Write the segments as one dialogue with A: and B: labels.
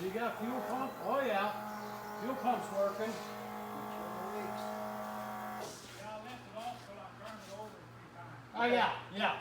A: You got a fuel pump? Oh yeah. Fuel pump's working. Yeah, I left it off till I turned it over a few times. Oh yeah, yeah.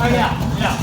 A: Oh yeah, yeah.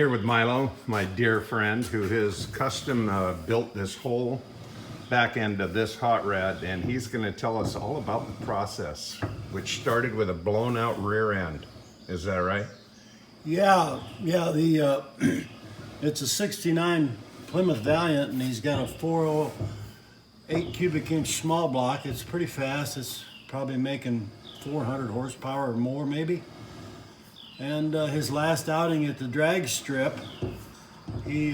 B: here with Milo, my dear friend, who has custom built this whole back end of this hot rod, and he's going to tell us all about the process, which started with a blown out rear end. Is that right?
C: Yeah. The it's a '69 Plymouth Valiant, and he's got a 408 cubic inch small block. It's pretty fast. It's probably making 400 horsepower or more, maybe. And his last outing at the drag strip, he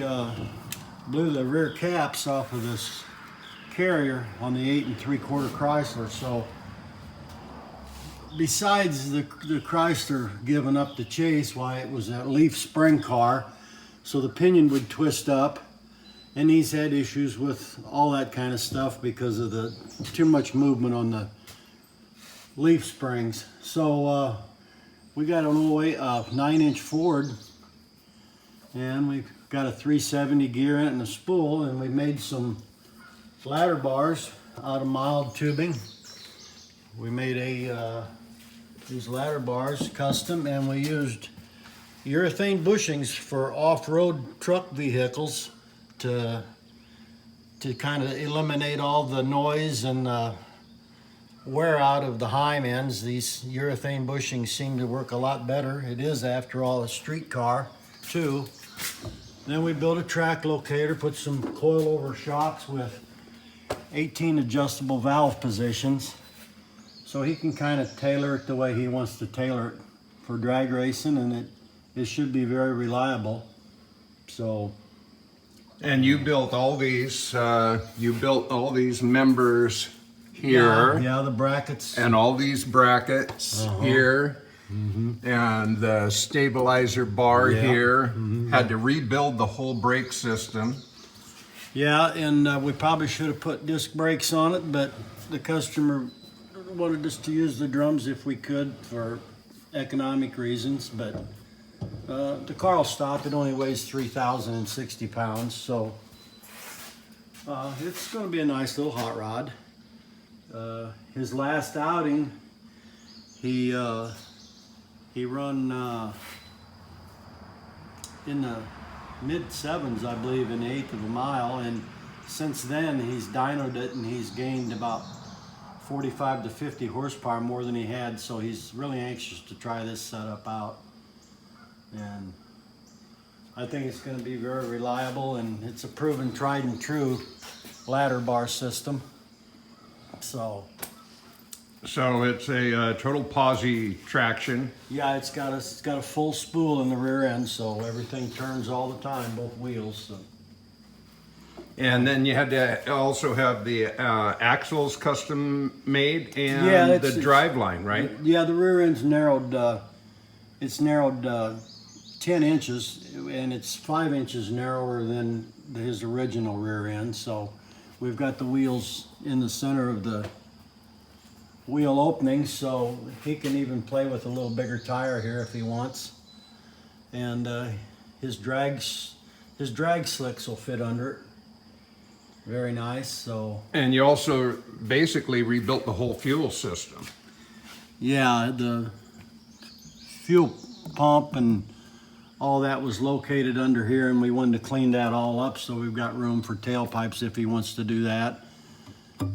C: blew the rear caps off of this carrier on the 8 3/4 Chrysler. So besides the Chrysler giving up the chase, why, it was a leaf spring car, so the pinion would twist up, and he's had issues with all that kind of stuff because of the too much movement on the leaf springs. So we got an 9-inch Ford, and we've got a 370 gear in it and a spool, and we made some ladder bars out of mild tubing. We made these ladder bars custom, and we used urethane bushings for off-road truck vehicles to kind of eliminate all the noise and wear out of the heim ends. These urethane bushings seem to work a lot better. It is, after all, a street car too. Then we built a track locator, put some coilover shocks with 18 adjustable valve positions, so he can kind of tailor it the way he wants to tailor it for drag racing, and it should be very reliable. So.
B: And you built all these. You built all these members here.
C: Yeah, the brackets.
B: And all these brackets here. And the stabilizer bar here. Had to rebuild the whole brake system.
C: Yeah, and we probably should have put disc brakes on it, but the customer wanted us to use the drums if we could for economic reasons. But the car will stop. It only weighs 3,060 pounds, so it's going to be a nice little hot rod. His last outing, he run in the mid-7s, I believe, in 1/8 of a mile, and since then he's dynoed it, and he's gained about 45 to 50 horsepower more than he had, so he's really anxious to try this setup out. And I think it's going to be very reliable, and it's a proven tried and true ladder bar system. So
B: it's a total posi traction.
C: yeah, it's got a full spool in the rear end, so everything turns all the time, both wheels. So.
B: And then you had to also have the axles custom made, and the drive line, right?
C: Yeah, the rear end's narrowed. It's narrowed 10 inches, and it's 5 inches narrower than his original rear end. So we've got the wheels in the center of the wheel opening, so he can even play with a little bigger tire here if he wants. And his drag slicks will fit under it. Very nice. So.
B: And you also basically rebuilt the whole fuel system.
C: Yeah, the fuel pump and all that was located under here, and we wanted to clean that all up, so we've got room for tailpipes if he wants to do that.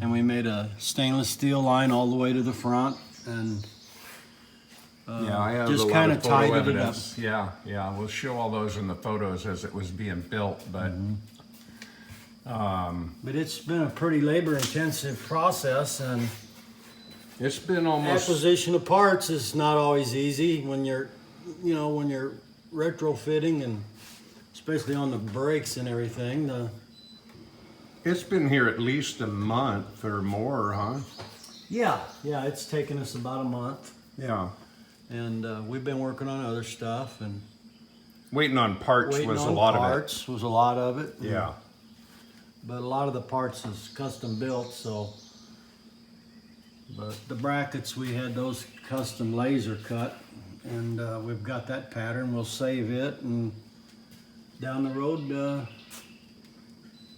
C: And we made a stainless steel line all the way to the front, and
B: yeah, I have
C: just kind of tidied it up. Yeah,
B: we'll show all those in the photos as it was being built, but
C: but it's been a pretty labor-intensive process, and
B: it's been almost.
C: Acquisition of parts is not always easy when you're retrofitting, and especially on the brakes and everything.
B: It's been here at least a month or more, huh?
C: Yeah, it's taken us about a month.
B: Yeah.
C: And we've been working on other stuff, and
B: waiting on parts was a lot of it.
C: Parts was a lot of it.
B: Yeah.
C: But a lot of the parts is custom built, so. But the brackets, we had those custom laser cut, and we've got that pattern. We'll save it, and down the road,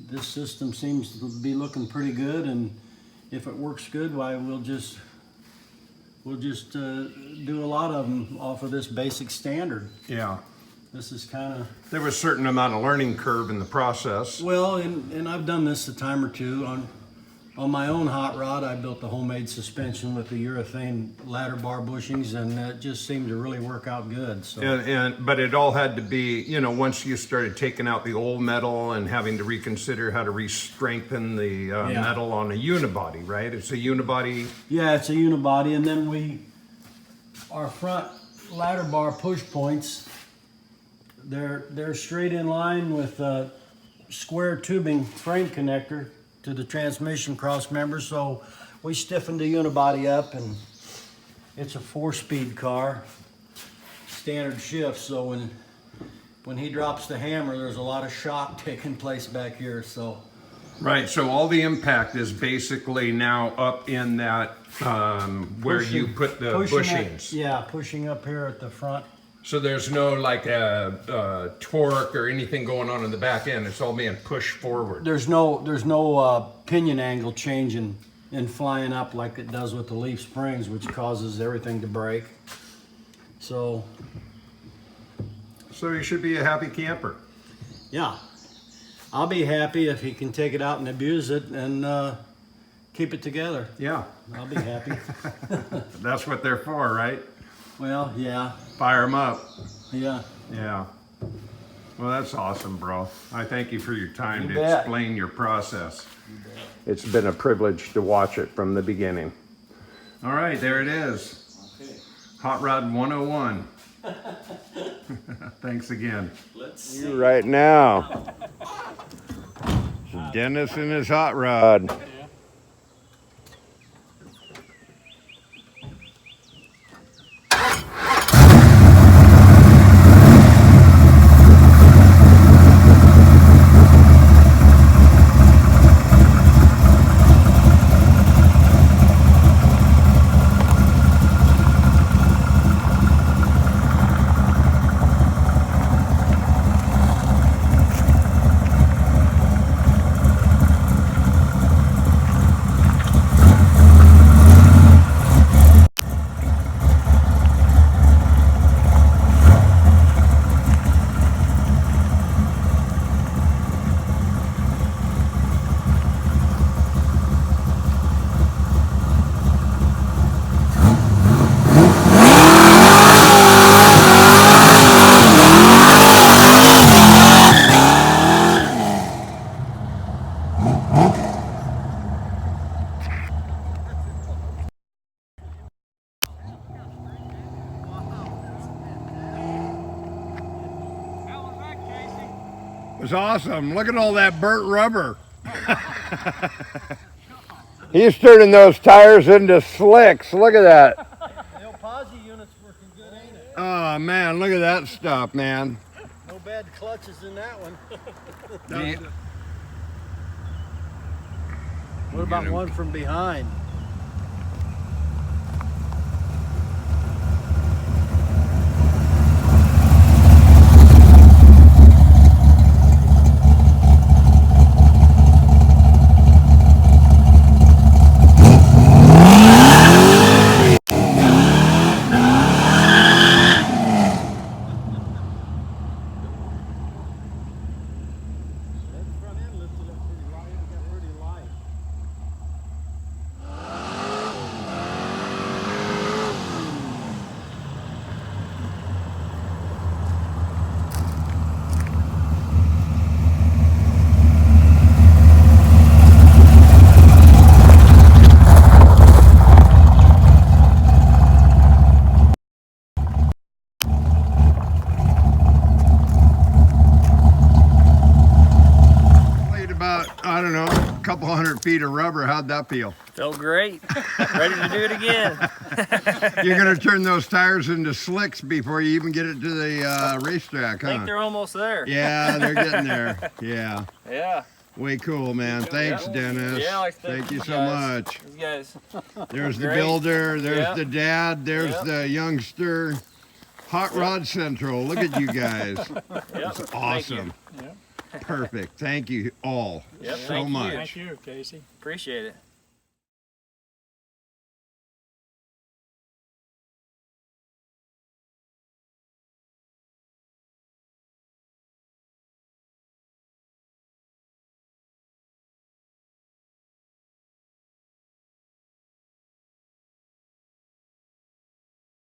C: this system seems to be looking pretty good, and if it works good, why we'll just do a lot of them off of this basic standard.
B: Yeah.
C: This is kind of,
B: There was a certain amount of learning curve in the process.
C: well, and I've done this a time or two. On my own hot rod, I built a homemade suspension with the urethane ladder bar bushings, and it just seemed to really work out good. So.
B: But it all had to be, you know, once you started taking out the old metal and having to reconsider how to re-strengthen the metal on a unibody, right? It's a unibody.
C: Yeah, it's a unibody, and then our front ladder bar push points, they're straight in line with a square tubing frame connector to the transmission cross member. So we stiffened the unibody up, and it's a 4-speed car, standard shift. So when he drops the hammer, there's a lot of shock taking place back here. So.
B: Right, so all the impact is basically now up in that where you put the bushings.
C: Pushing up here at the front.
B: So there's no like a torque or anything going on in the back end. It's all being pushed forward.
C: There's no pinion angle change in flying up like it does with the leaf springs, which causes everything to break. So
B: you should be a happy camper.
C: yeah, I'll be happy if he can take it out and abuse it and keep it together.
B: Yeah.
C: I'll be happy.
B: That's what they're for, right?
C: Well, yeah.
B: Fire them up.
C: Yeah.
B: Yeah. Well, that's awesome, bro. I thank you for your time to
C: bet.
B: explain your process. It's been a privilege to watch it from the beginning. All right, there it is.
C: Okay.
B: Hot Rod 101. Thanks again.
C: Let's see.
B: Right now. Dennis and his hot rod. It was awesome. Look at all that burnt rubber. He's turning those tires into slicks. Look at that.
C: The Opposite unit's working good, ain't it?
B: Oh man, look at that stuff, man.
C: No bad clutches in that one.
B: Yeah.
C: What about one from behind?
B: I don't know, a couple 100 feet of rubber. How'd that feel?
D: Felt great. Ready to do it again.
B: You're going to turn those tires into slicks before you even get it to the racetrack, huh?
D: I think they're almost there.
B: Yeah, they're getting there. Yeah.
D: Yeah.
B: Way cool, man. Thanks, Dennis.
D: Yeah, like
B: Thank you so
D: guys.
B: much.
D: You guys.
B: There's the
D: Great.
B: builder. There's
D: Yeah.
B: the dad. There's
D: Yep.
B: the youngster. Hot Rod Central. Look at you guys.
D: Yep.
B: It's awesome.
A: Yeah.
B: Perfect. Thank you all
D: Yep,
B: so
D: thank you.
B: much.
A: Thank you, Casey.
D: Appreciate it.